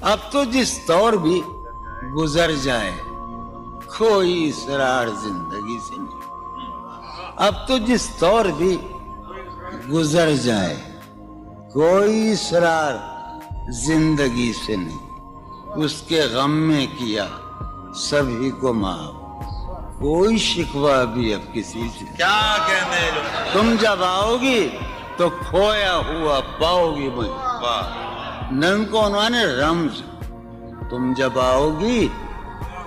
اب تو جس طور بھی گزر جائے کوئی اسرار زندگی سے نہیں. اب تو جس طور بھی گزر جائے کوئی اسرار زندگی سے نہیں. اس کے غم میں کیا سبھی کو معاف, کوئی شکوہ بھی اب کسی سے. کیا کہنے لوگ. تم جب آؤ گی تو کھویا ہوا پاؤ گی مجھے. واہ. نن کو انہوں نے رمز, تم جب آؤ گی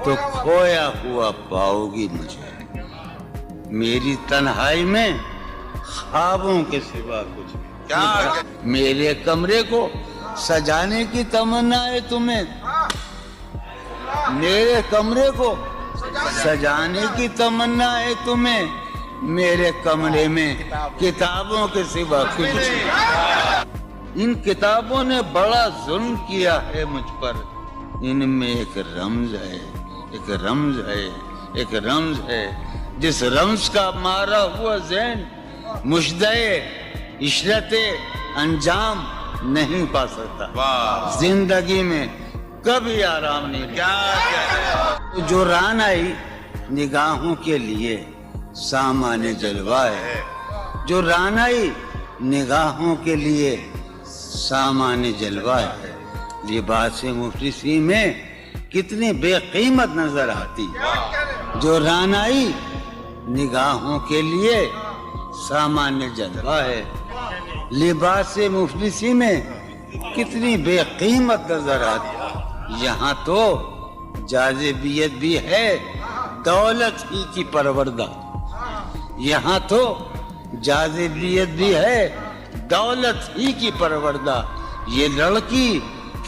تو کھویا ہوا پاؤ گی مجھے. میری تنہائی میں خوابوں کے سوا کچھ نہیں. کیا میرے کمرے کو سجانے کی تمنا ہے تمہیں, میرے کمرے کو سجانے کی تمنا ہے تمہیں. میرے کمرے میں کتابوں کے سوا کچھ نہیں. ان کتابوں نے بڑا ظلم کیا ہے مجھ پر. ان میں ایک رمز ہے, ایک رمز ہے, ایک رمز ہے. جس رمز کا مارا ہوا ذہن مشدہ عشرت انجام نہیں پا سکتا. واہ. زندگی میں کبھی آرام نہیں. کیا جو ران آئی نگاہوں کے لیے سامان جلوہ ہے. جو ران آئی نگاہوں کے لیے سامان جلوہ ہے. لباس مفلسی میں کتنی بے قیمت نظر آتی. جو ران آئی نگاہوں کے لیے سامان جلوہ ہے. لباس مفلسی میں کتنی بے قیمت نظر آتی. یہاں تو جاذبیت بھی ہے دولت ہی کی پروردہ. یہاں تو جاذبیت بھی ہے دولت ہی کی پروردہ. یہ لڑکی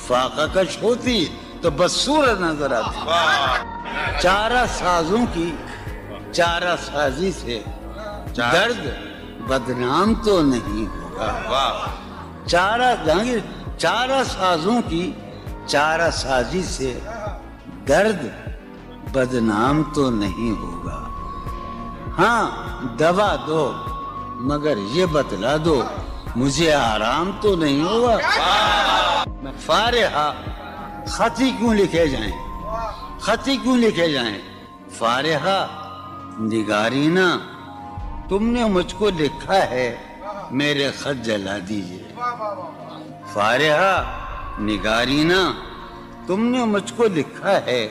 فاقہ کش ہوتی تو بدصورت نظر آتی. چارہ سازوں کی چارہ سازی سے درد بدنام تو نہیں ہوگا. واہ. چارہ سازوں کی چارہ سازی سے درد بدنام تو نہیں ہوگا. ہاں دوا دو مگر یہ بتلا دو مجھے آرام تو نہیں ہوگا. میں فارحہ خطی کیوں لکھے جائیں, خطی کیوں لکھے جائیں. فارحہ نگارینا تم نے مجھ کو لکھا ہے میرے خط جلا دیجئے. فارحہ نگارینا تم نے مجھ کو لکھا ہے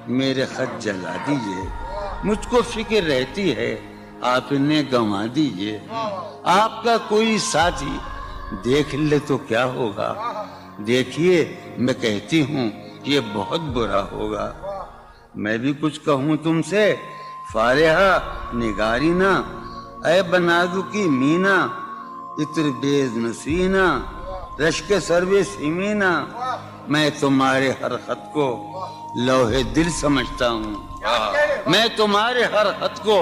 میرے خط جلا دیجئے. مجھ کو فکر رہتی ہے آپ انہیں گنوا دیجئے. آپ کا کوئی ساتھی دیکھ لے تو کیا ہوگا. دیکھیے میں کہتی ہوں یہ بہت برا ہوگا. میں بھی کچھ کہوں تم سے. فارحہ نگارینا اے بنادو کی مینا عطر بیز نسینا رشک سروے سیمینا. میں تمہارے ہر خط کو لوہے دل سمجھتا ہوں. میں تمہارے ہر خط کو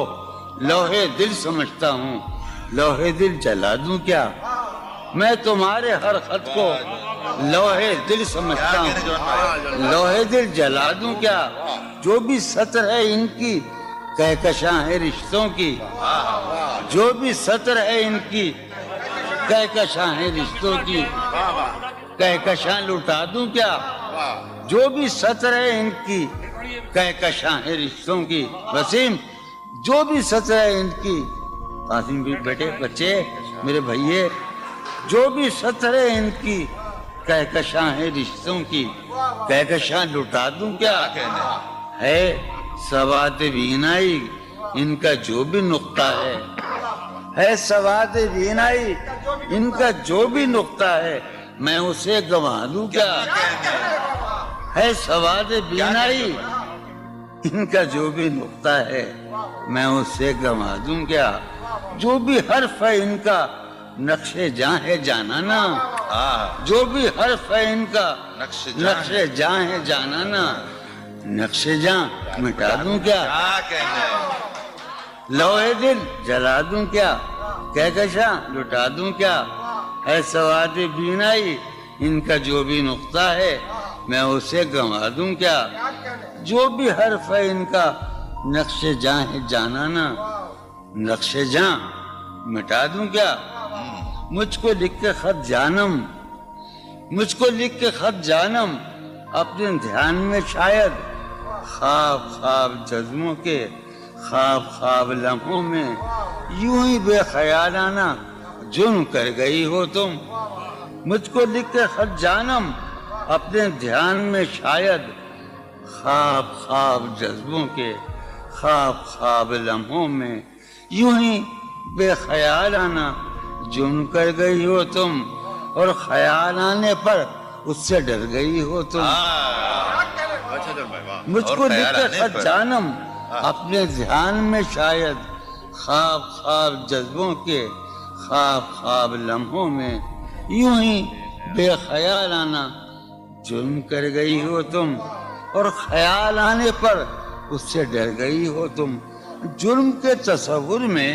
لوہے دل سمجھتا ہوں. لوہے دل جلا دوں کیا. میں تمہارے ہر خط کو لوہے دل سمجھتا ہوں. لوہے دل جلا دوں کیا. جو بھی سطر ہے ان کی کہکشاں ہے رشتوں کی. جو بھی سطر ہے ان کی کہکشاں ہے رشتوں کی. کہکشاں لٹا دوں کیا. جو بھی سطر ہے ان کی کہکشاں ہے رشتوں کی. وسیم جو بھی سطر ہے ان کی. قاسم بھی بیٹے بچے میرے بھائیے جو بھی سطر ہے ان کی کہکشاں ہے رشتوں کی. کہکشاں لٹا دوں کیا. ہے سواد بینائی ان کا جو بھی نقطہ ہے سواد بینائی ان کا جو بھی نقطہ ہے میں اسے گنوا دوں کیا. ہے سواد بینائی ان کا جو بھی نقطہ ہے میں اسے گنوا دوں کیا. جو بھی حرف ہے ان کا نقش جاں ہے جانانا. جو بھی حرف ہے ان کا نقش جاں ہے جانانا. نقش جاں مٹا دوں کیا. لوہے دل جلا دوں کیا. کہکشاں لٹا دوں کیا. ہے سواد بینائی ان کا جو بھی نقطہ ہے میں اسے گنوا دوں کیا. جو بھی حرف ہے ان کا نقش جاں ہے جانانا. نقش جاں مٹا دوں کیا. مجھ کو لکھ کے خط جانم مجھ کو لکھ کے خط جانم اپنے دھیان میں شاید خواب خواب جذبوں کے خواب خواب لمحوں میں یوں ہی بے خیالانہ جرم کر گئی ہو تم. مجھ کو لکھ کے خط جانم اپنے دھیان میں شاید خواب خواب جذبوں کے خواب خواب لمحوں میں یوں ہی بے خیالانہ جرم کر گئی ہو تم اور خیال آنے پر اس سے ڈر گئی ہو تم. مجھ کو لکھ کے خط جانم اپنے دھیان میں شاید خواب خواب جذبوں کے خواب خواب لمحوں میں یوں ہی بے خیالانہ جرم کر گئی ہو تم اور خیال آنے پر اس سے ڈر گئی ہو تم. جرم کے تصور میں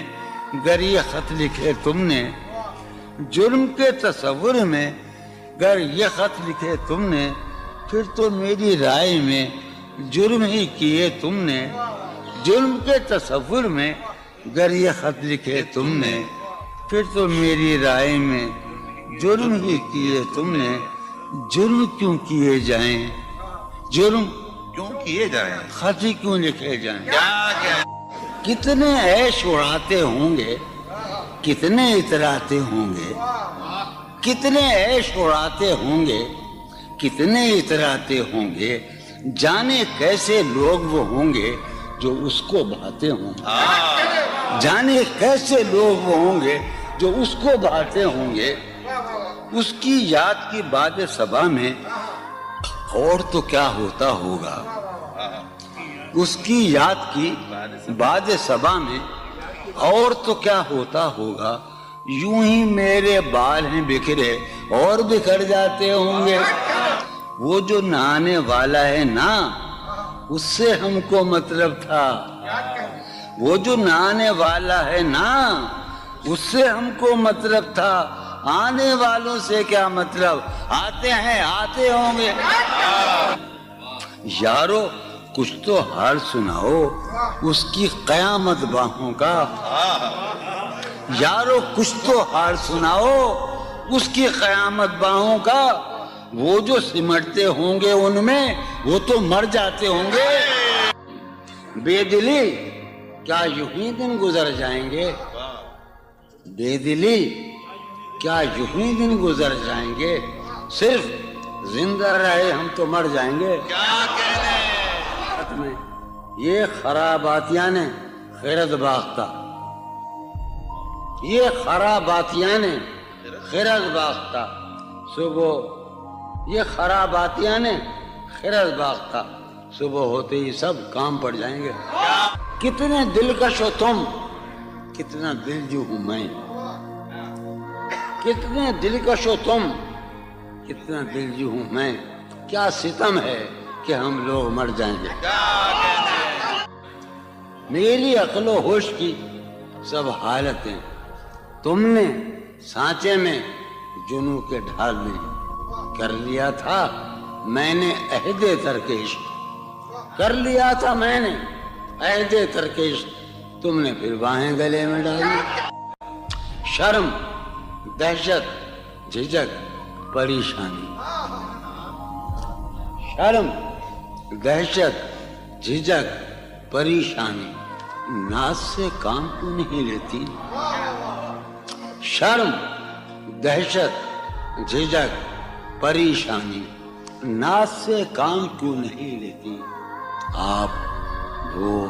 گر یہ خط لکھے تم نے، جرم کے تصور میں گر یہ خط لکھے تم نے، پھر تو میری رائے میں جرم ہی کیے تم نے. جرم کے تصور میں گر یہ خط لکھے تم نے، پھر تو میری رائے میں جرم ہی کیے تم نے. جرم کیوں کیے جائیں، جرم کیوں کیے جائیں، خط ہی کیوں لکھے جائیں. کتنے عیش اڑاتے ہوں گے، کتنے اتراتے ہوں گے، کتنے عیش اڑاتے ہوں گے، کتنے اتراتے ہوں گے. جانے کیسے لوگ وہ ہوں گے جو اس کو بھاتے ہوں گے، جانے کیسے لوگ وہ ہوں گے جو اس کو بھاتے ہوں گے. اس کی یاد کی باد صبا میں اور تو کیا ہوتا ہوگا، اس کی یاد کی باد صبا میں اور تو کیا ہوتا ہوگا. یوں ہی میرے بال ہیں بکھرے اور بکھر جاتے ہوں گے. وہ جو نہانے والا ہے نا اس سے ہم کو مطلب تھا، وہ جو نہانے والا ہے نا اس سے ہم کو مطلب تھا. آنے والوں سے کیا مطلب، آتے ہیں آتے ہوں گے. یارو کچھ تو حال سناؤ اس کی قیامت باہوں کا، یارو کچھ تو حال سناؤ اس کی قیامت باہوں کا. وہ جو سمٹتے ہوں گے ان میں وہ تو مر جاتے ہوں گے. بے دلی کیا یوں ہی دن گزر جائیں گے، بے دلی کیا یوں ہی دن گزر جائیں گے. صرف زندہ رہے ہم تو مر جائیں گے. میں یہ خراباتیاں نے خیرت باختہ، یہ خراباتیاں نے خیرت باختہ. صبح یہ خراباتیاں نے خیرت باختہ، صبح ہوتے ہی سب کام پڑ جائیں گے. کتنے دلکش ہو تم، کتنا دلجو ہوں میں، کتنے دلکش ہو تم، کتنا دلجو ہوں میں. کیا ستم ہے کہ ہم لوگ مر جائیں گے. میری عقل و ہوش کی سب حالتیں تم نے سانچے میں جنوں کے ڈھال میں کر لیا تھا. میں نے عہد ترکش کر لیا تھا، میں نے عہد ترکش، تم نے پھر باہیں گلے میں ڈالی. شرم دہشت جھجک پریشانی، شرم دہشت جھجک پریشانی ناز سے کام کیوں نہیں لیتی. شرم دہشت جھجک پریشانی ناز سے کام کیوں نہیں لیتی. آپ وہ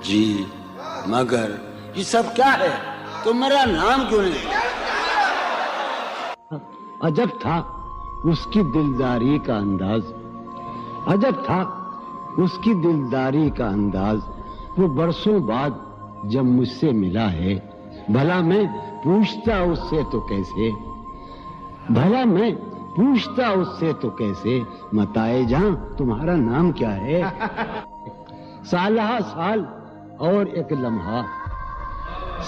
جی مگر یہ سب کیا ہے، تم میرا نام کیوں نہیں. عجب تھا اس کی دلداری کا انداز، عجب تھا اس کی دلداری کا انداز. وہ برسوں بعد جب مجھ سے ملا ہے، بھلا میں پوچھتا اس سے تو کیسے، بھلا میں پوچھتا اس سے تو کیسے، متائے جہاں تمہارا نام کیا ہے. سالہ سال اور ایک لمحہ،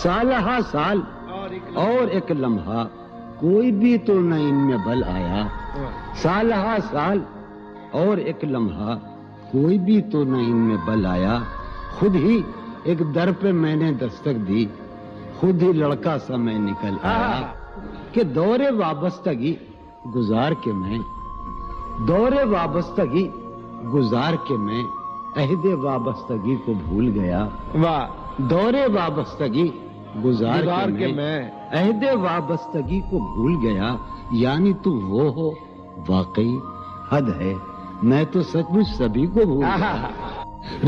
سالہ سال اور ایک لمحہ، کوئی بھی تو نہ ان میں بل آیا. سالہ سال اور ایک لمحہ، کوئی بھی تو نہ ان میں بل آیا. خود ہی ایک در پہ میں نے دستک دی، خود ہی لڑکا سا میں نکل آیا. کہ دور وابستگی گزار کے میں دور وابستگی گزار کے میں عہد وابستگی کو بھول گیا. واہ. دور وابستگی گزار کے میں عہد وابستگی کو بھول گیا. یعنی تو وہ ہو واقعی حد ہے، میں تو سچ مچ سبھی کو بھول گیا.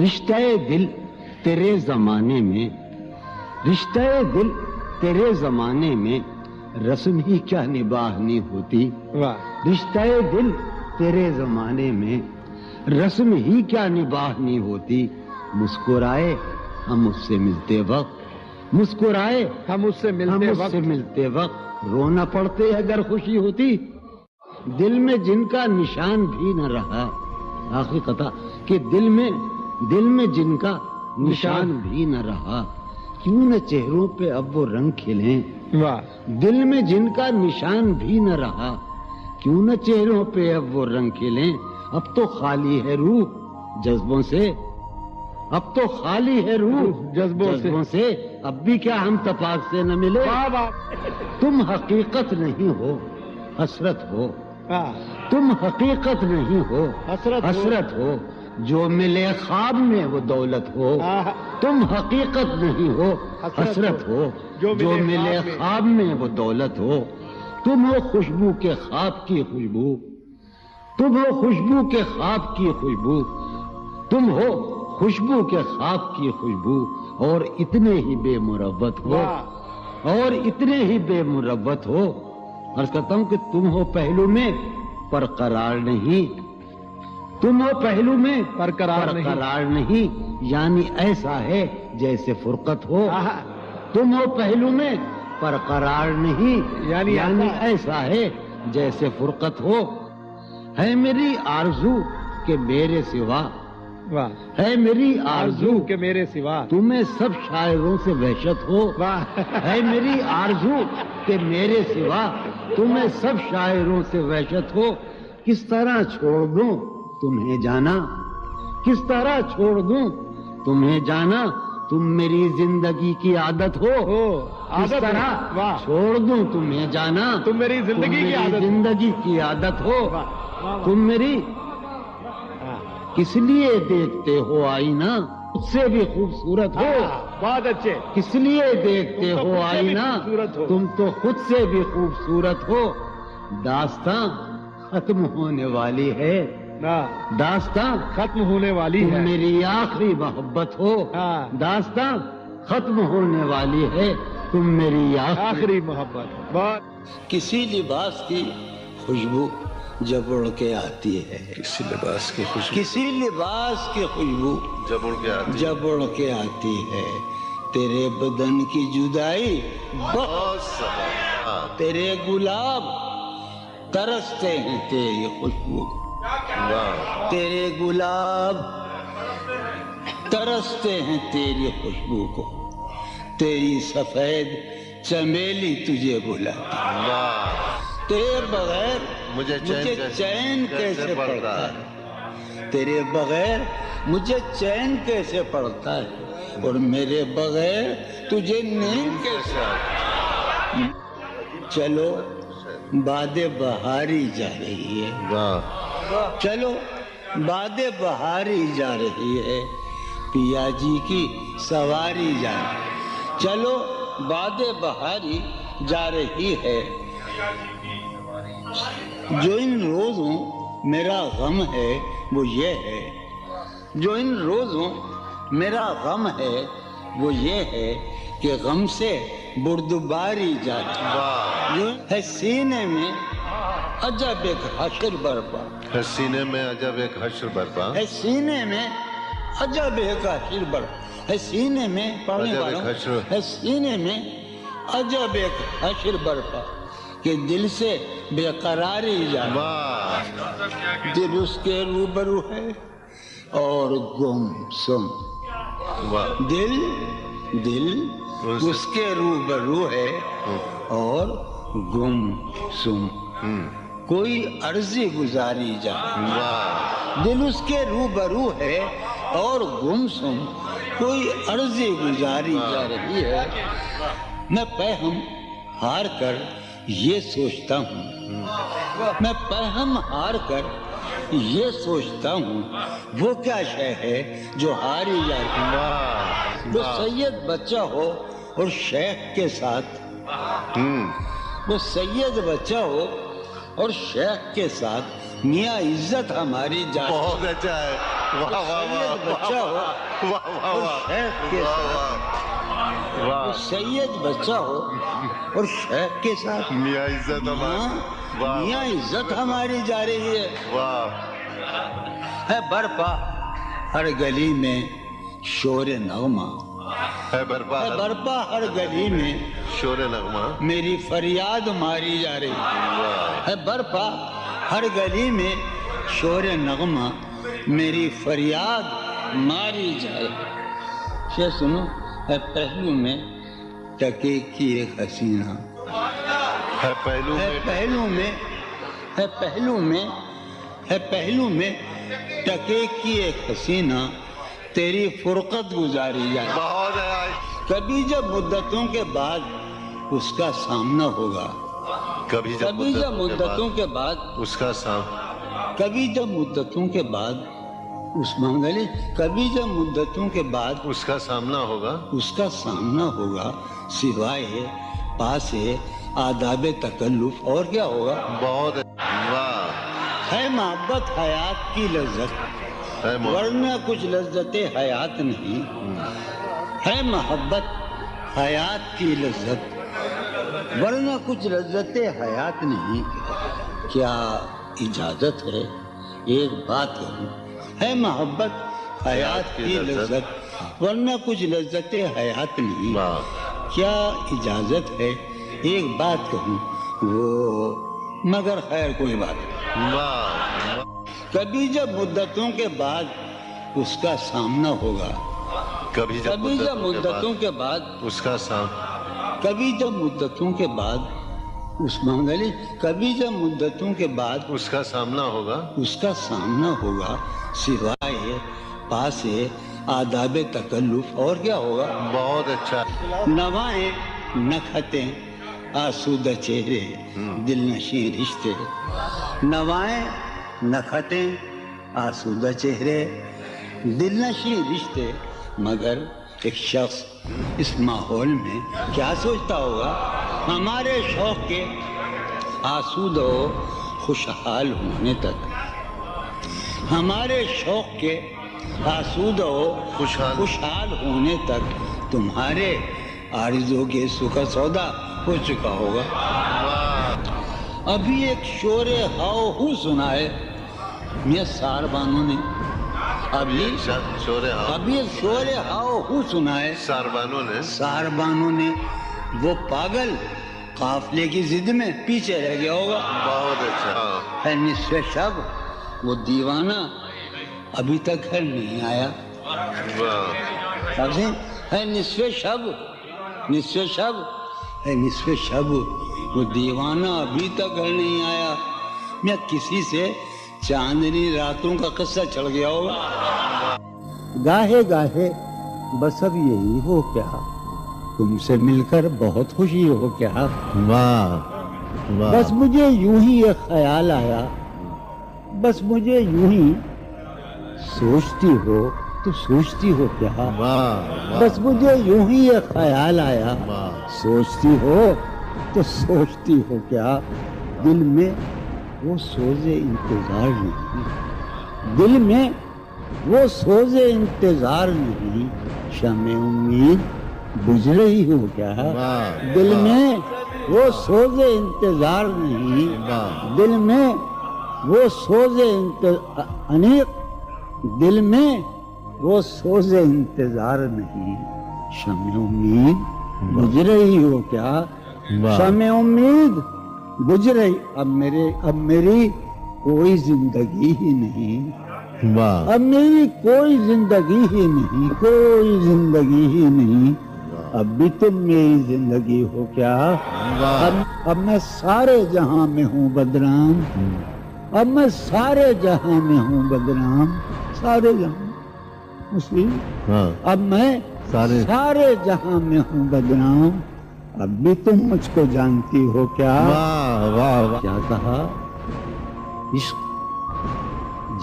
رشتہ دل تیرے زمانے میں، رشتہ دل تیرے زمانے میں رسم ہی کیا نباہنی ہوتی. رشتہ دل تیرے زمانے میں رسم ہی کیا نباہنی ہوتی. مسکرائے ہم اس سے ملتے وقت، مسکرائے ہم اس سے ملتے وقت رونا پڑتے اگر خوشی ہوتی. دل میں جن کا نشان بھی نہ رہا، آخری قطع، کہ دل میں جن کا نشان بھی نہ رہا، کیوں نہ چہروں پہ اب وہ رنگ کھلیں. دل میں جن کا نشان بھی نہ رہا، کیوں نہ چہروں پہ اب وہ رنگ کھلیں. اب تو خالی ہے روح جذبوں سے، اب تو خالی ہے روح جذبوں سے، اب بھی کیا ہم تفاق سے نہ ملے. تم حقیقت نہیں ہو حسرت ہو، تم حقیقت نہیں ہو حسرت ہو، جو ملے خواب میں وہ دولت ہو. تم حقیقت نہیں ہو حسرت ہو، جو ملے خواب میں وہ دولت ہو. تم ہو خوشبو کے خواب کی خوشبو، تم ہو خوشبو کے خواب کی خوشبو، تم ہو خوشبو کے خواب کی خوشبو، اور اتنے ہی بے مروت ہو، اور اتنے ہی بے مروت ہو. عرض کرتا ہوں کہ تم ہو پہلو میں پر قرار نہیں، تم ہو پہلو میں پر قرار نہیں، یعنی ایسا ہے جیسے فرقت ہو. تم ہو پہلو میں پر قرار نہیں، یعنی ایسا ہے جیسے فرقت ہو. ہے میری آرزو کہ میرے سوا، ہے میری آرزو کہ میرے سوا تمہیں سب شاعروں سے وحشت ہو. ہے میری آرزو کہ میرے سوا تمہیں سب شاعروں سے وحشت ہو. کس طرح چھوڑ دوں تمہیں جانا، کس طرح چھوڑ دوں تمہیں جانا، تم میری زندگی کی عادت ہو. کس طرح چھوڑ دوں تمہیں جانا، تم میری زندگی کی عادت ہو. تم میری کس لیے دیکھتے ہو آئینہ خود سے بھی خوبصورت ہو. بہت اچھے. کس لیے دیکھتے ہو آئینہ تم تو خود سے بھی خوبصورت ہو. داستاں ختم ہونے والی ہے، داستاں ختم ہونے والی ہے، تم میری آخری محبت ہو. داستاں ختم ہونے والی ہے، تم میری آخری محبت. کسی لباس کی خوشبو جب اڑ کے آتی ہے، کسی لباس کی خوشبو، کسی لباس کی خوشبو جب اڑ کے آتی ہے، تیرے بدن کی جدائی بہت سخت، تیرے گلاب ترستے ہیں تیری خوشبو، تیرے گلاب ترستے ہیں تیری خوشبو کو، تیری سفید چمیلی تجھے بلاتی. تیرے بغیر مجھے چین کیسے پڑتا ہے، تیرے بغیر مجھے چین کیسے پڑتا ہے، اور میرے بغیر تجھے نیند کیسے آتی ہے. چلو باد بہاری جا رہی ہے، چلو باد بہاری جا رہی ہے، پیا جی کی سواری جا رہی ہے. چلو باد بہاری جا رہی ہے. جو ان روزوں میرا غم ہے وہ یہ ہے، جو ان روزوں میرا غم ہے وہ یہ ہے کہ غم سے بردباری جاتی جو ہے سینے میں عجب ایک حشر برپا، ہے سینے میں عجب ایک حشر برپا، ہے سینے میں عجب ایک حشر برپا، ہے سینے میں پڑھنے والوں ہے سینے میں عجب ایک حشر برپا، کہ دل سے بے قراری جاتی، دل اس کے روبرو ہے اور گم سم، دل اس کے روبرو ہے اور گم سم، کوئی عرضی گزاری جائے. دل اس کے روبرو ہے اور گم سم، کوئی عرضی گزاری جا رہی ہے. میں پہم ہار کر یہ سوچتا ہوں، میں پہم ہار کر یہ سوچتا ہوں وہ کیا شے ہے جو ہاری جاتی ہے. واہ وہ سید بچہ ہو اور شیخ کے ساتھ، وہ سید بچہ ہو اور شیخ کے ساتھ میاں عزت ہماری جاتی ہے. بہت اچھا ہے. واہ واہ واہ سید بچہ ہو واہ واہ اور واہ شیخ کے ساتھ، وہ واہ. سید بچہ ہو اور شیخ کے ساتھ میاں عزت ہماری. واہ میاں عزت ہماری جا رہی ہے. واہ. ہے برپا ہر گلی میں شور نغمہ، ہے برپا ہے برپا ہر گلی میں شور نغمہ. میری فریاد ماری جا رہی ہے. واہ. ہے برپا ہر گلی میں شور نغمہ میری فریاد ماری جائے. یہ سنو، ہے پہلو میں ٹکے کی ایک حسینہ، ہے پہلو ہے میں پہلو میں، ہے پہلو میں، ہے پہلو میں ٹکے کی ایک حسینہ تیری فرقت گزاری جائے. بہت ہے. کبھی جب مدتوں کے بعد اس کا سامنا ہوگا، کبھی جب کبھی جب مدتوں کے بعد، اس کا سام کبھی جب مدتوں کے بعد اس منگلی، کبھی جب مدتوں کے بعد اس کا سامنا ہوگا. اس کا سامنا ہوگا، سوائے پاس آداب تکلف اور کیا ہوگا. بہت ہے. واہ. ہے محبت حیات کی لذت، ہے ورنہ کچھ لذت حیات نہیں. ہے محبت حیات کی لذت، ورنہ کچھ لذت حیات نہیں. کیا اجازت ہے ایک بات کہوں؟ ہے محبت حیات کی لذت، ورنہ کچھ لذت حیات نہیں. واہ. کیا اجازت ہے ایک بات کہوں؟ وہ مگر خیر کوئی بات نہیں. واہ. کبھی جب مدتوں کے بعد اس کا سامنا ہوگا، کبھی جب کبھی جب مدتوں کے بعد، اس کا سام کبھی جب مدتوں کے بعد اس منگلی، کبھی جب مدتوں کے بعد اس کا سامنا ہوگا. اس کا سامنا ہوگا، سوائے پاس آداب تکلف اور کیا ہوگا. بہت اچھا. نوائیں نکھتیں آسودہ چہرے دل نشیں رشتے. نوائیں نکھتیں آسودہ چہرے دل نشیں رشتے. مگر ایک شخص اس ماحول میں کیا سوچتا ہوگا؟ ہمارے شوق کے آسودہ و خوشحال ہونے تک، ہمارے شوق کے آسودہ و خوشحال ہونے تک تمہارے آرزو کے سکھ سودا ہو چکا ہوگا. ابھی ایک شور ہاؤ ہو سنا ہے میاں ساربانوں نے، ابھی ایک شور ہاؤ ہو سنا ہے ساربانوں نے. وہ پاگل قافلے کی ضد میں پیچھے رہ گیا ہوگا. بہت اچھا. ہے نصف شب وہ دیوانہ ابھی تک گھر نہیں آیا. واہ. ہے نصف شب، نصف شب، ہے نصف شب وہ دیوانہ ابھی تک گھر نہیں آیا. میں کسی سے چاندنی راتوں کا قصہ چڑھ گیا ہوگا. گاہے گاہے بس اب یہی ہو کیا، تم سے مل کر بہت خوشی ہو کیا. واہ. بس مجھے یوں ہی ایک خیال آیا، بس مجھے یوں ہی سوچتی ہو تو سوچتی ہو کیا. بس مجھے یوں ہی ایک خیال آیا، سوچتی ہو تو سوچتی ہو کیا. دل میں وہ سوز انتظار نہیں، دل میں وہ سوز انتظار نہیں. شمع امید بجھ رہی ہو کیا. دل میں وہ سوز انتظار نہیں، دل میں وہ سوز انیق، دل میں وہ سوز انتظار نہیں. شمع امید بجھ رہی ہو کیا. شمع امید بجھ رہی. اب میری کوئی زندگی ہی نہیں، اب میری کوئی زندگی ہی نہیں، کوئی زندگی ہی نہیں. اب بھی تم میری زندگی ہو کیا. اب میں سارے جہاں میں ہوں بدنام، اب میں سارے جہاں میں ہوں بدنام. سارے جہاں مسلم، اب میں سارے جہاں میں ہوں بدنام. اب بھی تم مجھ کو جانتی ہو کیا. کیا کہا؟ عشق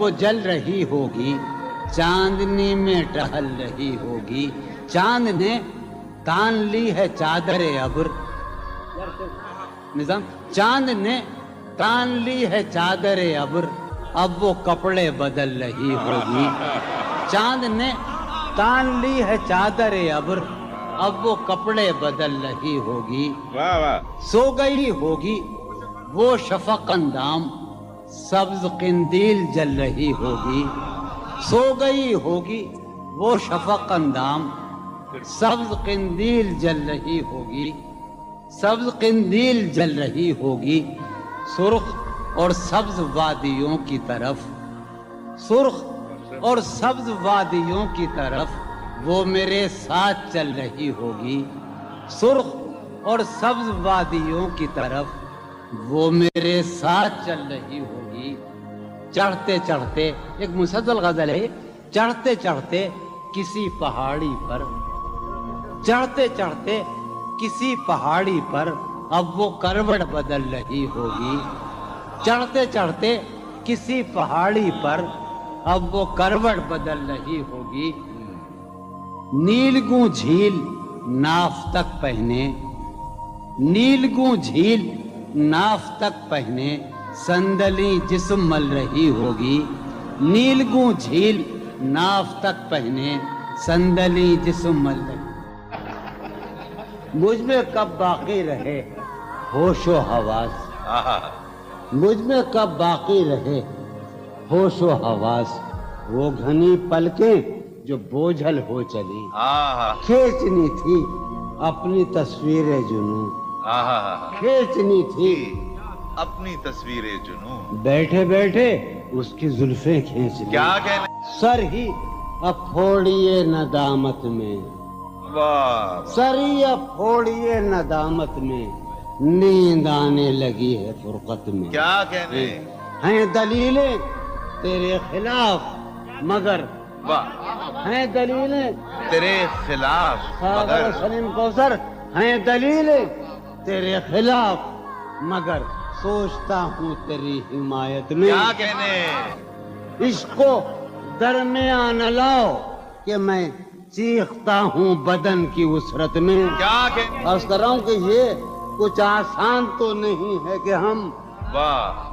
وہ جل رہی ہوگی چاندنی میں ٹہل رہی ہوگی. چاند نے تان لی ہے چادر ابر. نظام چاند نے تان لی ہے چادر ابر اب وہ کپڑے بدل رہی ہوگی. چاند نے تان لی ہے چادر ابر اب وہ کپڑے بدل رہی ہوگی. واہ واہ. سو گئی ہوگی وہ شفق اندام سبز قندیل جل رہی ہوگی. سو گئی ہوگی وہ شفق اندام سبز قندیل جل رہی ہوگی. سبز قندیل جل رہی ہوگی. سرخ اور سبز وادیوں کی طرف سرخ اور سبز وادیوں کی طرف وہ میرے ساتھ چل رہی ہوگی. سرخ اور سبز وادیوں کی طرف وہ میرے ساتھ چل رہی ہوگی. چڑھتے چڑھتے ایک مسلسل غزل ہے. چڑھتے چڑھتے کسی پہاڑی پر چڑھتے چڑھتے کسی پہاڑی پر اب وہ کروٹ بدل رہی ہوگی. چڑھتے چڑھتے کسی پہاڑی پر اب وہ کروٹ بدل رہی ہوگی. نیلگوں جھیل ناف تک پہنے نیلگوں جھیل ناف تک پہنے صندلی جسم مل رہی ہوگی. نیلگوں جھیل ناف تک پہنے صندلی جسم مل رہی. مجھ میں کب باقی رہے ہوش و حواس. مجھ میں کب باقی رہے ہوش و حواس. وہ گھنی پلکیں جو بوجھل ہو چلی کھینچنی تھی اپنی تصویر جنوں. کھینچنی تھی اپنی تصویر جنوں. بیٹھے بیٹھے اس کی زلفیں کھینچ لی. کیا کہنے. سر ہی اب پھوڑیے ندامت میں. واہ. سر ہی اب پھوڑیے ندامت میں نیند آنے لگی ہے فرقت میں. کیا کہنے. ہیں دلیلیں تیرے خلاف مگر واہ. ہیں دلیلیں تیرے خلاف ساغر مگر سلیم کوثر ہیں دلیلیں تیرے خلاف مگر سوچتا ہوں تیری حمایت میں. کیا کہنے. عشق کو درمیان لاؤ کہ میں چیختا ہوں بدن کی وسرت میں. کیا کہنے. عرض کر رہا ہوں کہ یہ کچھ آسان تو نہیں ہے کہ ہم واہ.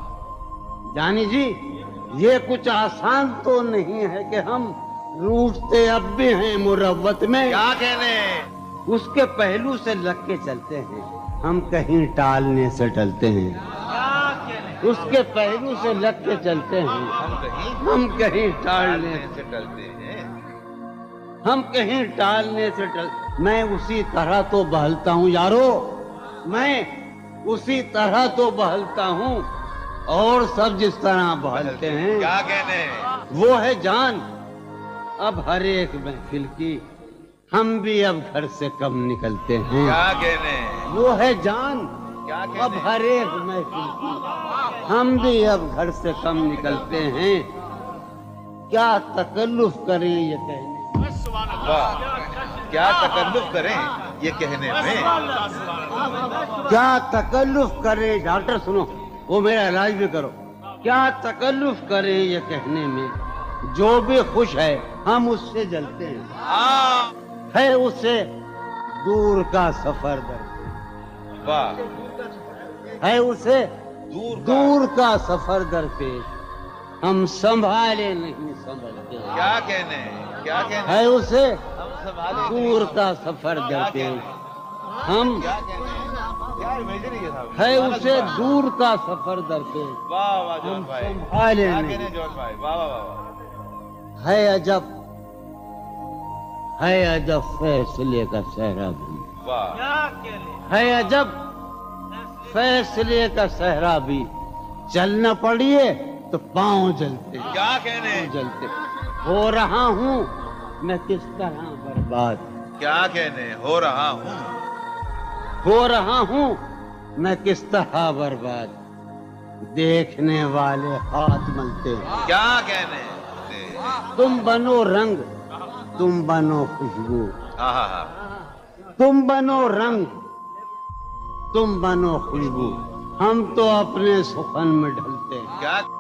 جانی جی یہ کچھ آسان تو نہیں ہے کہ ہم روٹتے اب بھی ہیں مروت میں. کیا کہنے. اس کے پہلو سے لگ کے چلتے ہیں ہم کہیں ٹالنے سے ٹلتے ہیں. اس کے پہلو سے لگ کے چلتے ہیں ہم کہیں ٹالنے سے ڈلتے ہیں. ہم کہیں ٹالنے سے میں اسی طرح تو بہلتا ہوں یارو. میں اسی طرح تو بہلتا ہوں اور سب جس طرح بہلتے ہیں. کیا کہنے. وہ ہے جان اب ہر ایک محفل کی ہم بھی اب گھر سے کم نکلتے ہیں. کیا کہنے. وہ ہے جان کیا کہنے. اب ہر ایک محفل کی ہم بھی اب گھر سے کم نکلتے ہیں. کیا تکلف کریں یہ کہنے. واہ. کیا تکلف کریں یہ کہنے میں. کیا تکلف کریں. ڈاکٹر سنو وہ میرا علاج بھی کرو. کیا تکلف کریں یہ کہنے میں جو بھی خوش ہے ہم اس سے جلتے ہیں. ہے اسے دور کا سفر درپیش. واہ. ہے اسے دور کا سفر درپیش ہم سنبھالے نہیں سنبھلتے. کیا کہنے. کیا کہنے. ہے اسے ہم سنبھالے دور کا سفر درپیش ہم ہے اسے دور کا سفر درپیش واہ واہ جون بھائی. سنبھالے کیا نہیں. کہنے جون بھائی. واہ واہ واہ. ہے عجب فیصلے کا صحرا بھی. واہ. ہے عجب فیصلے کا صحرا بھی چلنا پڑیے تو پاؤں جلتے. کیا کہنے. جلتے. ہو رہا ہوں میں کس طرح برباد. کیا کہنے. ہو رہا ہوں. ہو رہا ہوں میں کس طرح برباد دیکھنے والے ہاتھ ملتے ہیں. کیا کہنے. تم بنو رنگ تم بنو خوشبو. ہاں. تم بنو رنگ تم بنو خوشبو ہم تو اپنے سخن میں ڈھلتے ہیں. کیا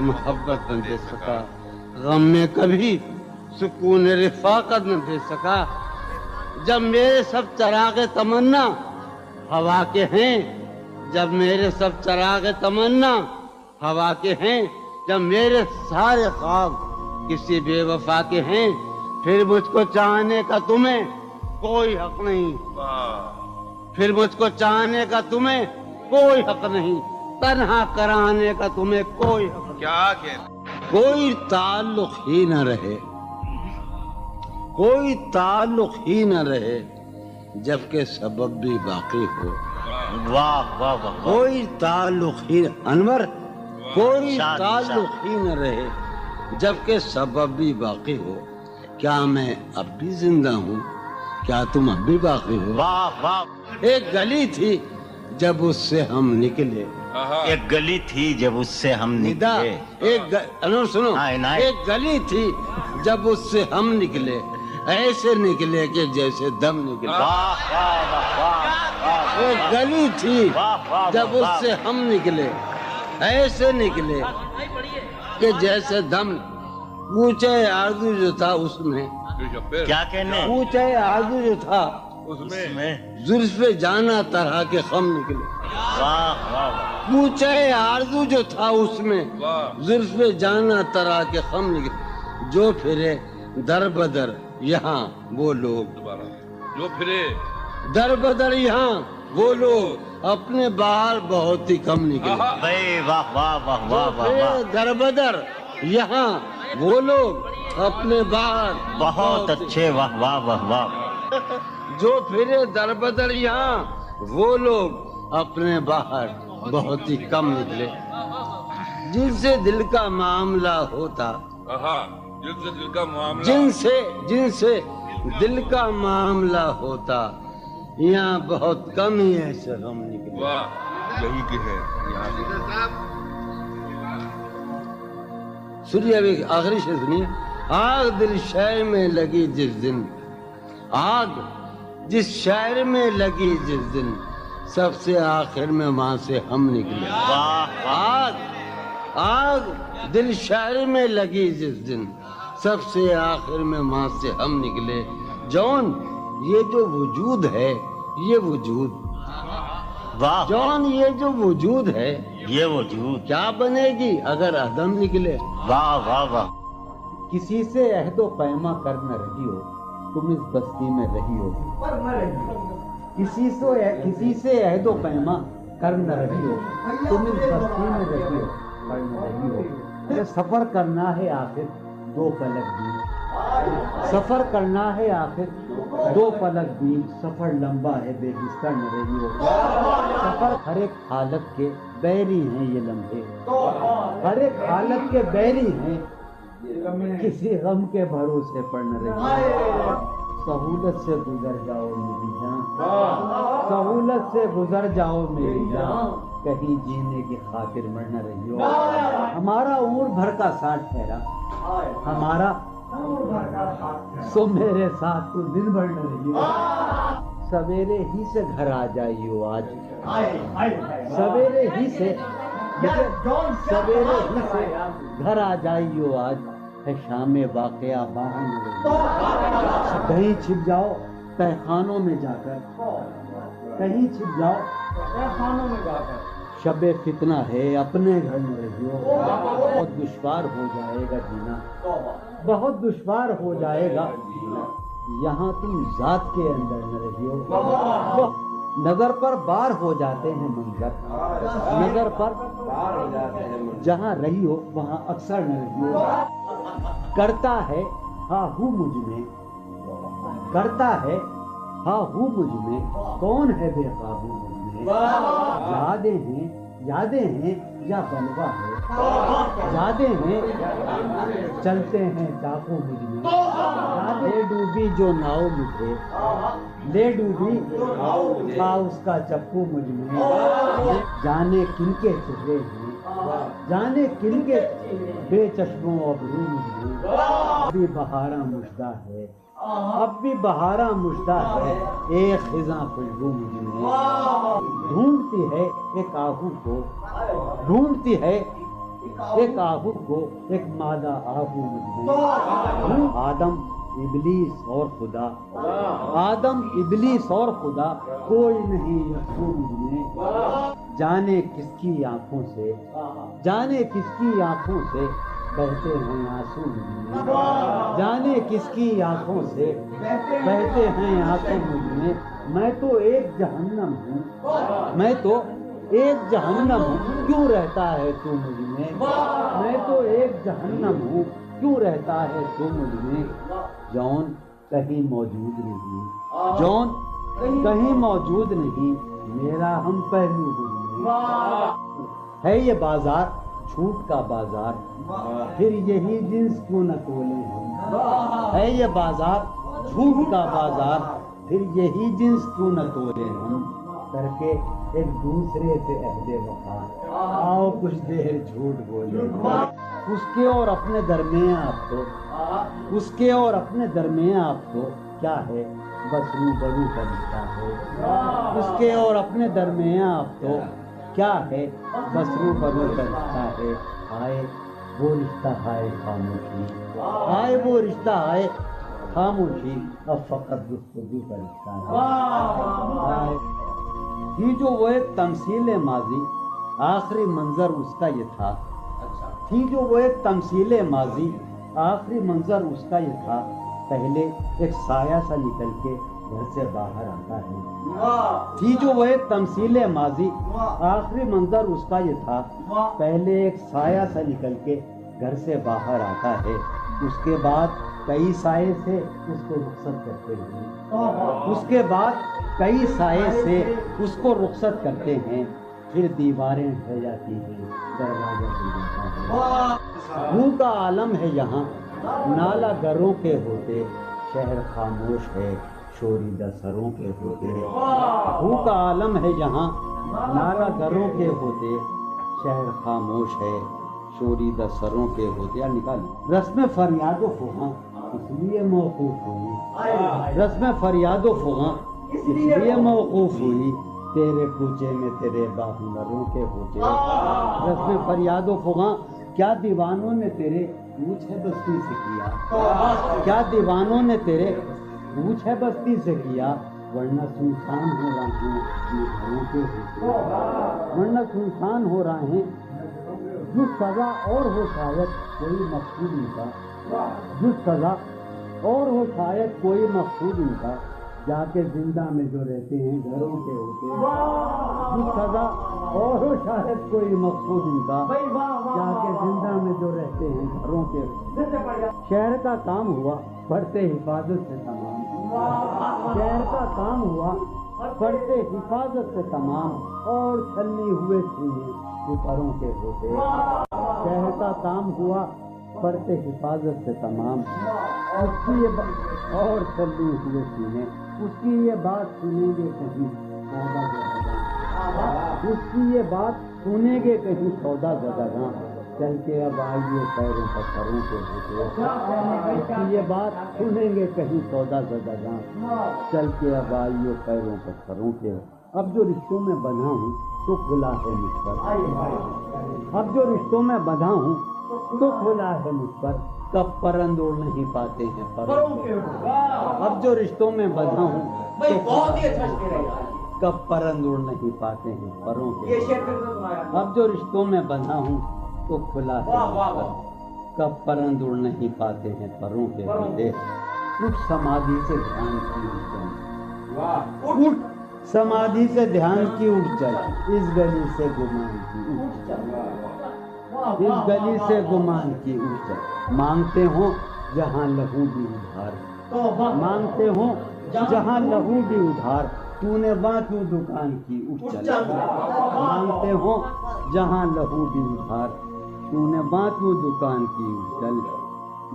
محبت نہ دے سکا، غم میں کبھی سکون رفاقت نہ دے سکا۔ جب میرے سب چراغ تمنا ہوا کے ہیں، جب میرے سب چراغ تمنا ہوا کے ہیں، جب میرے سارے خواب کسی بے وفا کے ہیں، پھر مجھ کو چاہنے کا تمہیں کوئی حق نہیں، پھر مجھ کو چاہنے کا تمہیں کوئی حق نہیں، تنہا کرانے کا تمہیں کوئی حق نہیں۔ کیا کہنا؟ کوئی تعلق ہی نہ رہے، کوئی تعلق ہی نہ رہے جبکہ سبب بھی باقی ہو۔ واہ واہ واہ کوئی تعلق ہی انور، کوئی شاد، تعلق ہی نہ رہے جبکہ سبب بھی باقی ہو۔ کیا میں اب بھی زندہ ہوں؟ کیا تم اب بھی باقی ہو؟ واہ واہ۔ ایک گلی تھی جب اس سے ہم نکلے، ایک گلی تھی جب اس سے ہم ندا نکلے، انور سنو، ہاں، عنایت۔ ایک گلی تھی جب اس سے ہم نکلے، ایسے نکلے کہ جیسے دم نکلے۔ واہ واہ واہ واہ۔ ایک گلی تھی واہ واہ جب اس سے ہم نکلے، ایسے نکلے کہ جیسے دم۔ پوچھے آرزو جو تھا اس میں، کیا کہنے پوچھے آرزو جو تھا اس میں؟ زلف جانا طرح کے خم نکلے۔ واہ واہ واہ۔ پوچھے آرزو جو تھا اس میں، زلف جانا طرح کے خم نکلے۔ جو پھرے در بدر یہاں وہ لوگ، جو پھرے در بدر یہاں وہ لوگ، اپنے باہر بہت ہی کم نکلے۔ بھائی واہ واہ واہ واہ واہ واہ۔ در بدر یہاں وہ لوگ، اپنے باہر بہت اچھے، واہ واہ واہ واہ۔ جو پھرے در بدر یہاں وہ لوگ، اپنے باہر بہت ہی کم نکلے۔ جن سے دل کا معاملہ ہوتا، جن سے دل کا معاملہ، جن سے دل کا معاملہ ہوتا، یہاں بہت کم ہی ایسے غم نکلے۔ واہ، یہی کہ ہے یہاں سے۔ سنیے ابھی آخری شعر سنیے۔ آگ دل شہر میں لگی جس دن، آگ جس شہر میں لگی جس دن، سب سے آخر میں وہاں سے ہم نکلے۔ آگ دل شہر میں لگی جس دن، سب سے آخر میں وہاں سے ہم نکلے۔ جون یہ جو وجود ہے، یہ وجود، واہ جون یہ جو وجود ہے، یہ وجود، کیا بنے گی اگر عدم نکلے۔ واہ واہ واہ۔ کسی سے عہد و پیما کر نہ رہی ہو، تم اس بستی میں رہی ہو۔ کسی سے عہد و پیما کر نہ رہی ہو، تم اس بستی میں رہی ہو، کر نہ رہی ہو۔ یہ سفر کرنا ہے آخر دو پلک دور، سفر کرنا ہے آخر دو پلک دور، سفر لمبا ہے بے بستر نہ رہی ہو۔ سفر ہر ایک حالت کے بیری ہیں یہ لمحے، ہر ایک حالت کے بیری ہیں، کسی غم کے بھروسے پر نہ رہی ہو۔ سہولت سے گزر جاؤ میری جان، سہولت سے گزر جاؤ میری جان، کہیں جینے کی خاطر مر نہ رہی ہو۔ ہمارا عمر بھر کا ساتھ ٹھہرا، ہمارا سو میرے ساتھ تو دن بھر نہ رہی ہو۔ سویرے ہی سے گھر آ جائیو آج، سویرے ہی سے گھر آ جائیو آج، ہے شام واقعہ باہر نہ رہی ہو۔ کہیں چھپ جاؤ تہخانوں میں جا کر، کہیں چھپ جاؤ تہخانوں میں جا کر، شب فتنہ ہے اپنے گھر میں رہی ہو۔ بہت دشوار ہو جائے گا جینا، بہت دشوار ہو جائے گا یہاں تم ذات کے اندر نہ رہی ہو۔ نظر پر بار ہو جاتے ہیں منظر، نظر پر جہاں رہی ہو وہاں اکثر نہ رہی ہو۔ کرتا ہے ہاں ہوں مجھ میں، کرتا ہے ہاں ہوں مجھ میں، کون ہے بے قابو مجھ میں۔ یادیں ہیں یا بلوا ہے، یادیں ہیں چلتے ہیں ڈاکو مجھ میں۔ لے ڈوبی جو ناؤ مجھے، لے ڈوبی تھا اس کا چپو مجھ میں۔ جانے کن کے چہرے ہیں، جانے کن کے بے چشموں ابرو مجھ میں۔ ابھی بہاراں مژدہ ہے، اب بھی بہاراں مژدہ ہے، ایک خزاں خوشبو مجھ میں۔ ڈھونڈتی ہے ایک آہو کو، ڈھونڈتی ہے ایک آہو کو ایک مادہ آہو مجھ میں، آدم ابلیس اور خدا، آدم ابلیس اور خدا، کوئی نہیں یسوع مجھ میں، جانے کس کی آنکھوں سے، جانے کس کی آنکھوں سے بہتے ہیں آنسو مجھ میں، جانے کس کی آنکھوں سے بہتے ہیں آنسو مجھ میں تو ایک جہنم ہوں، میں تو ایک جہنم ہوں، کیوں رہتا ہے تو مجھ میں تو ایک جہنم ہوں، کیوں رہتا ہے تو مجھ میں، جون کہیں موجود نہیں، جون کہیں موجود نہیں، میرا ہم پہلو مجھ میں، ہے یہ بازار جھوٹ کا بازار، پھر یہی جنس کیوں نہ تولے ہم، ہے یہ بازار جھوٹ کا بازار، پھر یہی جنس کیوں نہ تولے ہم، کر کے ایک دوسرے سے عہد وفا، آؤ کچھ دیر جھوٹ بولے، اس کے اور اپنے درمیان آپ تو، اس کے اور اپنے درمیان آپ تو کیا ہے، بس روبرو کا رشتہ ہے، اس کے اور اپنے درمیان آپ تو کیا ہے، بس روبرو کا رشتہ ہے، آئے وہ رشتہ آئے خاموشی، آئے وہ رشتہ آئے خاموشی، اب فقط گفتگو کا رشتہ ہے، تھی جو وہ ایک تمثیل ماضی، آخری منظر اس کا یہ تھا، تھی جو وہ ایک تمثیل ماضی، آخری منظر اس کا یہ تھا، پہلے ایک سایہ سا نکل کے گھر سے باہر آتا ہے، تھی جو وہ ایک تمثیل ماضی، آخری منظر اس کا یہ تھا، پہلے ایک سایہ سا نکل کے گھر سے باہر آتا ہے، اس کے بعد کئی سائے سے اس کو رخصت کرتے ہیں، اس کے بعد کئی سائے سے اس کو رخصت کرتے ہیں، پھر دیواریں ڈھہ جاتی ہیں، دروازہ کھل جاتا ہے، منہ کا عالم ہے یہاں، نالا گروں کے ہوتے، شہر خاموش ہے، شوریدہ سروں کے ہوتے، منہ کا عالم ہے یہاں، نالا گروں کے ہوتے، شہر خاموش ہے، شوریدہ سروں کے ہوتے، نکال رسم فریاد و فغاں اس لیے موقوف ہوئی، رسم فریاد و فغاں اس لیے موقوف ہوئی، تیرے کوچے میں تیرے باہنروں کے ہوتے، رسم فریاد و فغاں کیا دیوانوں نے تیرے پوچھ ہے بستی سے کیا، کیا دیوانوں نے تیرے پوچھ ہے بستی سے کیا، ورنہ سنسان ہو رہے ہیں یہ گھروں کے ہوتے، ورنہ سنسان ہو رہے ہیں، جو سزا اور ہو شاید کوئی مقصود ان کا، جو سزا اور ہو شاید کوئی مقصود ان کا، جا کے زندہ میں جو رہتے ہیں گھروں کے ہوتے، جو سزا اور ہو شاید کوئی مقصود ان کا، جا کے زندہ میں جو رہتے ہیں گھروں کے، شہر کا کام ہوا پڑھتے حفاظت سے تمام، شہر کا کام ہوا پڑھتے حفاظت سے تمام، اور چھلنی ہوئے سینے پروں کے ہوتے، شہر کا کام ہوا پڑھتے حفاظت سے تمام، اس کی یہ اور چھلنی ہوئے سینے، اس کی یہ بات سنیں گے کہیں سودا زدگاں، اس کی یہ بات سنیں گے کہیں سودا زدگاں، چل کے اب آئیے پیروں پر سروں کے ہوتے، اس کی یہ بات سنیں گے کہیں سودا زدگاں، چل کے اب آئیے پیروں پر سروں کے، اب جو رشتوں میں بندھا ہوں تو کھلا ہے مجھ پر، اب جو رشتوں میں بندھا ہوں تو کھلا ہے مجھ پر، کب پرند اڑ نہیں پاتے ہیں پروں کے، اب جو رشتوں میں بندھا ہوں تو کب پرند اڑ نہیں پاتے ہیں پروں کے، اب جو رشتوں میں بندھا ہوں تو کھلا ہے مجھ پر، کب پرند اڑ نہیں پاتے ہیں پروں کے ہوتے، اٹھ سمادھی سے دھیان کی اٹھ چل، اٹھ سمادھی سے دھیان کی اٹھ چل، اس گلی سے گمان کی اٹھ چل، اس گلی سے گمان کی اٹھ چل، مانگتے ہوں جہاں لہو بھی ادھار، مانگتے ہوں جہاں لہو بھی ادھار، تو نے وہاں کیوں دکان کی اٹھ چل، مانگتے ہوں جہاں لہو بھی ادھار، تو نے وہاں کیوں دکان کی اٹھ چل،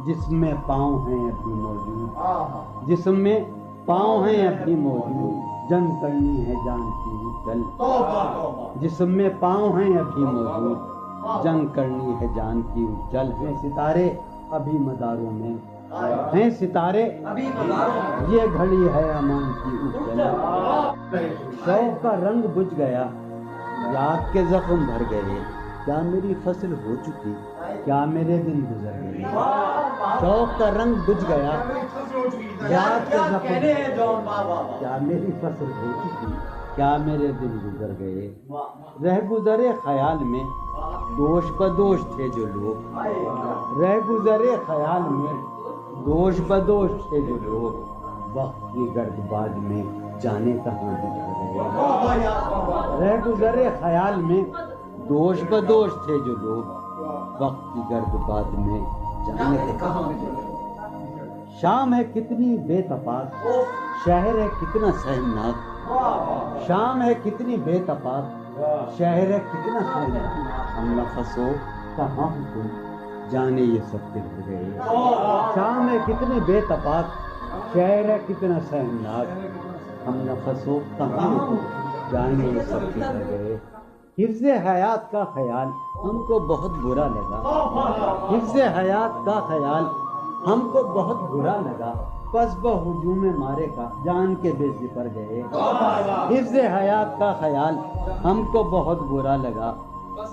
جس میں پاؤں ہیں ابھی موجود، جس میں پاؤں ہیں ابھی موجود، جنگ کرنی ہے جان کی اٹھ چل، جس میں پاؤں ہیں ابھی موجود، جنگ کرنی ہے جان کی اٹھ چل، ہیں ستارے ابھی مداروں میں، ہیں ستارے یہ گھڑی ہے امان کی اٹھ چل، شوق کا رنگ بجھ گیا، یاد کے زخم بھر گئے، کیا میری فصل ہو چکی، کیا میرے دن گزر گئے، شوق کا رنگ بجھ گیا، یاد کے زخم، کیا میری فصل ہو چکی، کیا میرے دن گزر گئے، رہ گزرے خیال میں دوش بدوش تھے جو لوگ، رہ گزرے خیال میں دوش بدوش تھے جو لوگ، وقت کی گرد باد میں جانے کہاں بچھڑ گئے، رہ گزرے خیال میں دوش بدوش تھے جو لوگ، وقت کی گرد باد میں جانے کہاں بچھڑ گئے، شام ہے کتنی بے تفاق، شہر ہے کتنا سہمناک، شام ہے کتنی بے تفاق، شہر ہے کتنا سہمناک، ہم نفس ہو کہاں ہو تم جانے یہ سب بچھڑ گئے، شام ہے کتنی بے تفاق، شہر ہے کتنا سہمناک، ہم نفس ہو کہاں ہو جانے یہ سب بچھڑ گئے، حفظ حیات کا خیال ہم کو بہت برا لگا، حفظ حیات کا خیال ہم کو بہت برا لگا، پس بہجوم مارے کا جان کے بے زپر گئے، حفظ حیات کا خیال ہم کو بہت برا لگا،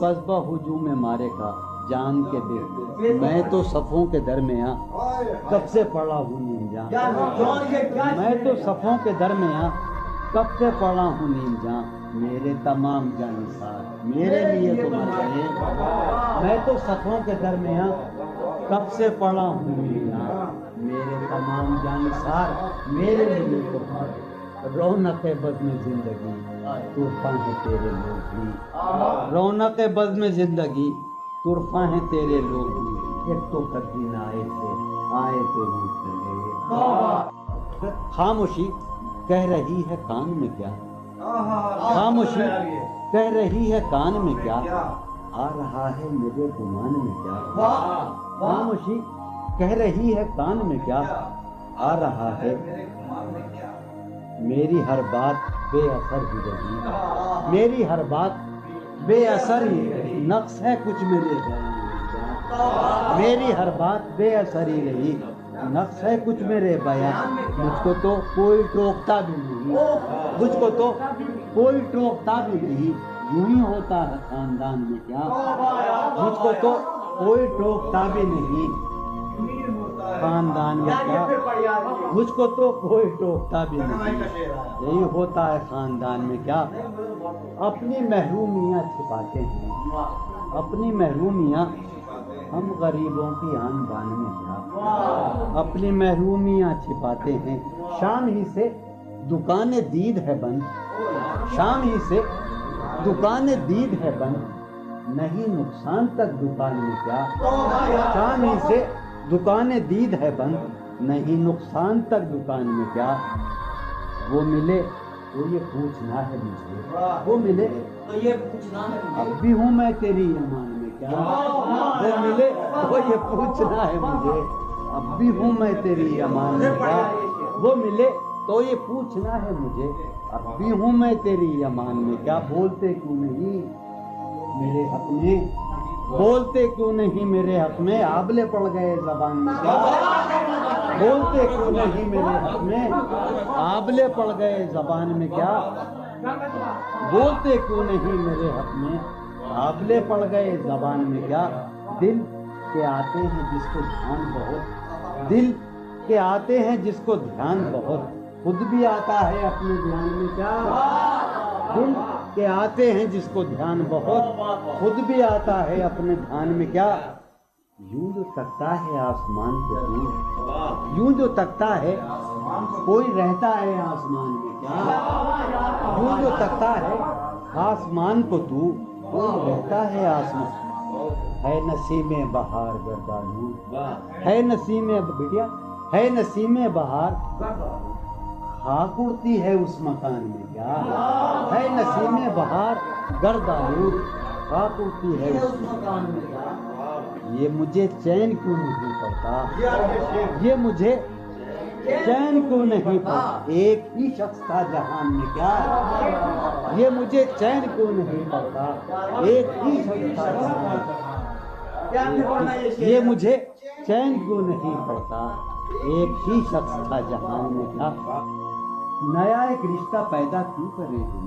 پس بہجوم مارے کا جان کے بے، میں تو صفوں کے درمیان کب سے پڑا ہوں نیم جاں، میں تو صفوں کے درمیان کب سے پڑا ہوں نیم جاں، میرے تمام جانثار میرے لیے تو مر گئے، میں تو صفوں کے درمیان کب سے پڑا ہوں نیم جاں، میرے تمام جانثار میرے لیے تو مر گئے، رونق بزم زندگی طرفہ ہے تیرے لوگ بھی، رونق بزم زندگی طرفہ ہیں تیرے لوگ بھی، ایک تو کبھی نہ آئے تھے آئے تو روٹ چلے، خاموشی کہہ رہی ہے کان میں کیا، خاموشی کہہ رہی ہے کان میں کیا، آ رہا ہے میرے گمان میں کیا، خاموشی کہہ رہی ہے کان میں کیا، آ رہا ہے میری ہر بات بے اثر ہی رہی، میری ہر بات بے اثر ہی رہی، نقص ہے کچھ میرے بیان میں کیا، میری ہر بات بے اثر ہی رہی، نقص ہے کچھ میرے بیان، مجھ کو تو کوئی ٹوکتا بھی نہیں، مجھ کو تو کوئی ٹوکتا بھی نہیں، یوں ہی ہوتا ہے خاندان میں کیا، مجھ کو تو کوئی ٹوکتا بھی نہیں خاندان میں کیا، مجھ کو تو کوئی ٹوکتا بھی نہیں، یہی ہوتا ہے خاندان میں کیا، اپنی محرومیاں چھپاتے ہیں، اپنی محرومیاں ہم غریبوں کی آن بان میں کیا، اپنی محرومیاں چھپاتے ہیں، شام ہی سے دکان دید ہے بند، شام ہی سے دکان دید ہے بند، نہیں نقصان تک دکان میں کیا، شام ہی سے دکان دید ہے بند، نہیں نقصان تک دکان میں کیا، وہ ملے تو یہ پوچھنا ہے مجھے، وہ ملے تو یہ پوچھنا ہے مجھے، اب بھی ہوں میں تیری امان میں کیا، وہ ملے تو یہ پوچھنا ہے مجھے، اب بھی ہوں میں تیری امان میں کیا، وہ ملے تو یہ پوچھنا ہے مجھے، اب بھی ہوں میں تیری امان میں کیا، بولتے کیوں نہیں میرے حق میں، بولتے کیوں نہیں میرے حق میں، آبلے پڑ گئے زبان میں کیا، بولتے کیوں نہیں میرے حق میں، آبلے پڑ گئے زبان میں کیا، بولتے کیوں نہیں میرے حق میں، آبلے پڑ گئے زبان میں کیا، دل کے آتے ہیں جس کو دھیان بہت، دل کے آتے ہیں جس کو دھیان بہت، خود بھی آتا ہے اپنے دھیان میں کیا، دل کے آتے ہیں جس کو دھیان بہت، خود بھی آتا ہے اپنے دھیان میں کیا، یوں جو تکتا ہے آسمان کو تو، یوں جو تکتا ہے کوئی رہتا ہے آسمان میں کیا، یوں جو تکتا ہے آسمان کو تو، کوئی رہتا ہے آسمان، ہے نسیم بہار گردالو، ہے نسیم بٹیا، ہے نسیم بہار خاک اڑتی ہے اس مکان میں کیا، ہے نسیم بہار گرد آلود خاک اڑتی ہے اس مکان میں کیا، یہ مجھے چین کیوں نہیں پڑتا، یہ مجھے چین کیوں نہیں پڑتا، ایک ہی شخص تھا جہان میں کیا، یہ مجھے چین کیوں نہیں پڑتا، ایک ہی شخص تھا جہان میں، یہ مجھے چین کیوں نہیں پڑتا، ایک ہی شخص تھا جہان میں کیا، نیا ایک رشتہ پیدا کیوں کرے ہم،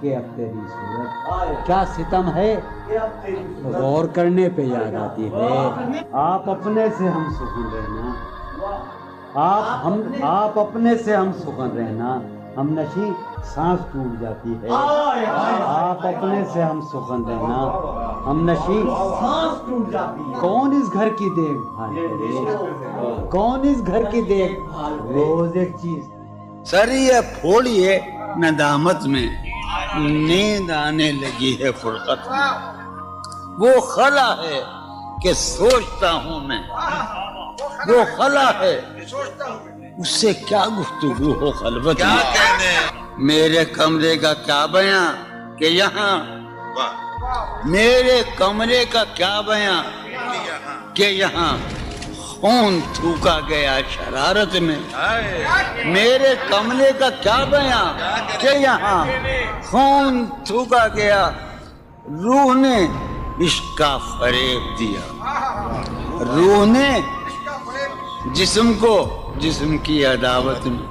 کہ اب تیری صورت کیا ستم ہے غور کرنے پہ یاد آتی ہے. آپ اپنے سے ہم سخن رہنا, آپ اپنے سے ہم سخن رہنا, ہم نشی سانس ٹوٹ جاتی ہے. آپ اپنے سے ہم سخن رہنا, ہم نشی سانس ٹوٹ جاتی ہے. کون اس گھر کی دیکھ بھال کرے, کون اس گھر کی دیکھ بھال, روز ایک چیز. سر یہ پھوڑیے ندامت میں, نیند آنے لگی ہے فرقت میں. وہ خلا ہے کہ سوچتا ہوں میں, وہ خلا ہے اس سے کیا گفتگو ہو خلوت میں. میرے کمرے کا کیا بیاں کہ یہاں, میرے کمرے کا کیا بیاں کہ یہاں خون تھوکا گیا شرارت میں. میرے کمرے کا کیا بیاں کہ یہاں خون تھوکا گیا, روح نے عشق کا فریب دیا, روح نے جسم کو جسم کی عداوت میں.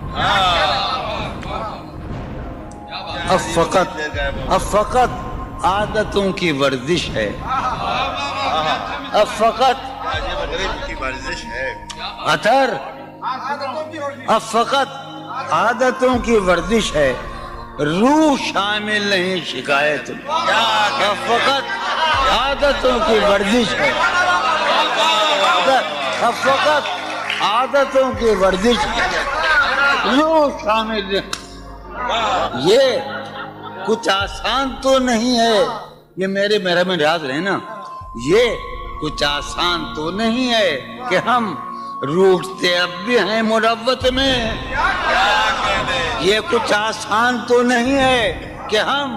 اب فقط عادتوں کی ورزش ہے, اب فقط اثر, اب فقط عادتوں کی ورزش ہے, روح شامل نہیں شکایت میں. اب فقط عادتوں کی ورزش ہے, اب فقط عادتوں کی ورزش ہے, روح شامل نہیں. یہ کچھ آسان تو نہیں ہے, یہ میرے میں یاد رہے نا, یہ کچھ آسان تو نہیں ہے کہ ہم روٹتے اب بھی ہیں مروت میں. یہ کچھ آسان تو نہیں ہے کہ ہم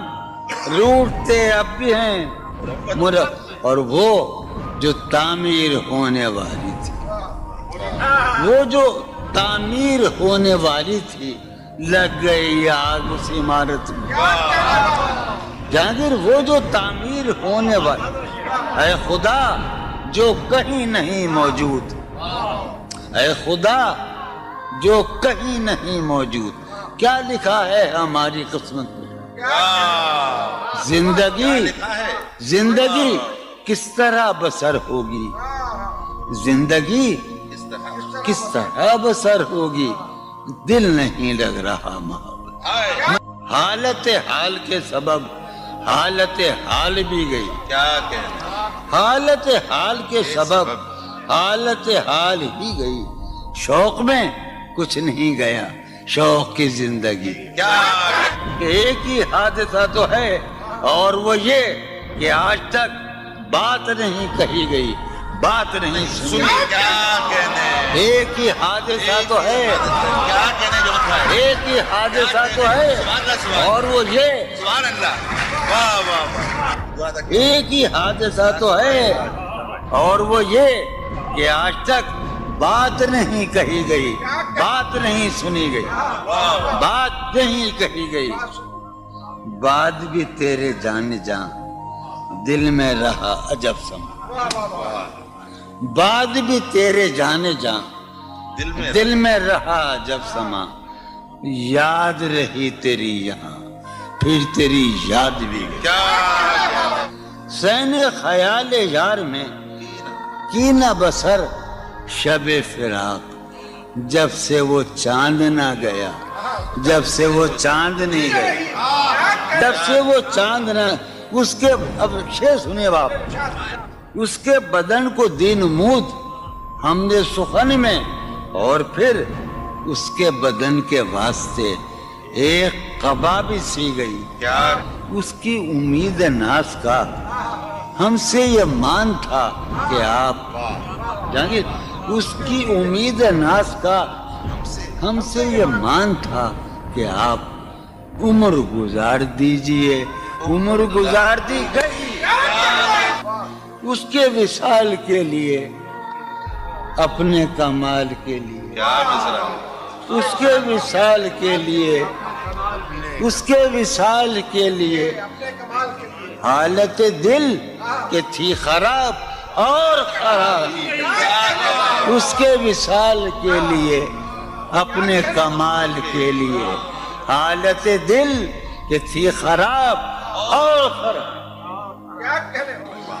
روٹتے اب بھی ہیں مروت. اور وہ جو تعمیر ہونے والی تھی, وہ جو تعمیر ہونے والی تھی, لگ گئی آگ اس عمارت میں. جہانگیر وہ جو تعمیر ہونے والی, اے خدا جو کہیں نہیں موجود, اے خدا جو کہیں نہیں موجود, کیا لکھا ہے ہماری قسمت میں. زندگی کس طرح بسر ہوگی, زندگی کس طرح بسر ہوگی, دل نہیں لگ رہا محبت. حالت حال کے سبب حالت حال بھی گئی, حالت حال کے سبب حالت حال ہی گئی. شوق میں کچھ نہیں گیا, شوق کی زندگی. ایک ہی حادثہ تو ہے اور وہ یہ کہ آج تک بات نہیں کہی گئی, بات نہیں سنی. ایک ہی حادثہ تو ہے, ایک ہی حادثہ تو ہے اور وہ یہ, ایک ہی حادثہ تو ہے اور وہ یہ کہ آج تک بات نہیں کہی گئی, بات نہیں سنی گئی, بات نہیں کہی گئی. بات بھی تیرے جان جان دل میں رہا عجب سما, بات بھی تیرے جانے جان دل میں رہا عجب سما. یاد رہی تیری یہاں پھر تیری یاد بھی گئی. سین خیال یار میں کی نہ بسر شب فراق, جب سے وہ چاند نہ گیا, جب سے وہ چاند نہیں گیا, جب سے وہ چاند نہ. اس کے اب شعر سنیے باپ, اس کے بدن کو دین نمود ہم نے سخن میں, اور پھر اس کے بدن کے واسطے ایک قبا بھی سی گئی. اس کی امید ناز کا ہم سے یہ مان تھا کہ آپ جانگیر, اس کی امید ناز کا ہم سے یہ مان تھا کہ آپ عمر گزار دیجئے. عمر گزار دی گئی اس کے وصال کے لیے, اپنے کمال کے لیے, اس کے وصال کے لیے, اس کے وصال کے لیے. حالت دل کہ تھی خراب اور خراب, اس کے وصال کے لیے, اپنے کمال کے لیے. حالت دل کہ تھی خراب اور خراب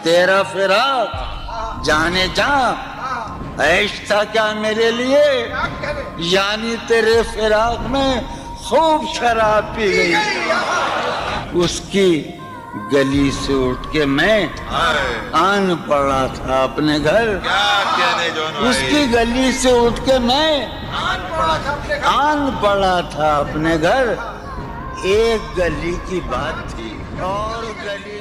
تیرا فراق جانے جا عیش تھا کیا میرے لیے یعنی تیرے فراق میں خوب شراب پی گئی اس کی گلی سے اٹھ کے میں آن پڑا تھا اپنے گھر اس کی گلی سے اٹھ کے میں آن پڑا تھا اپنے گھر ایک گلی کی بات تھی اور گلی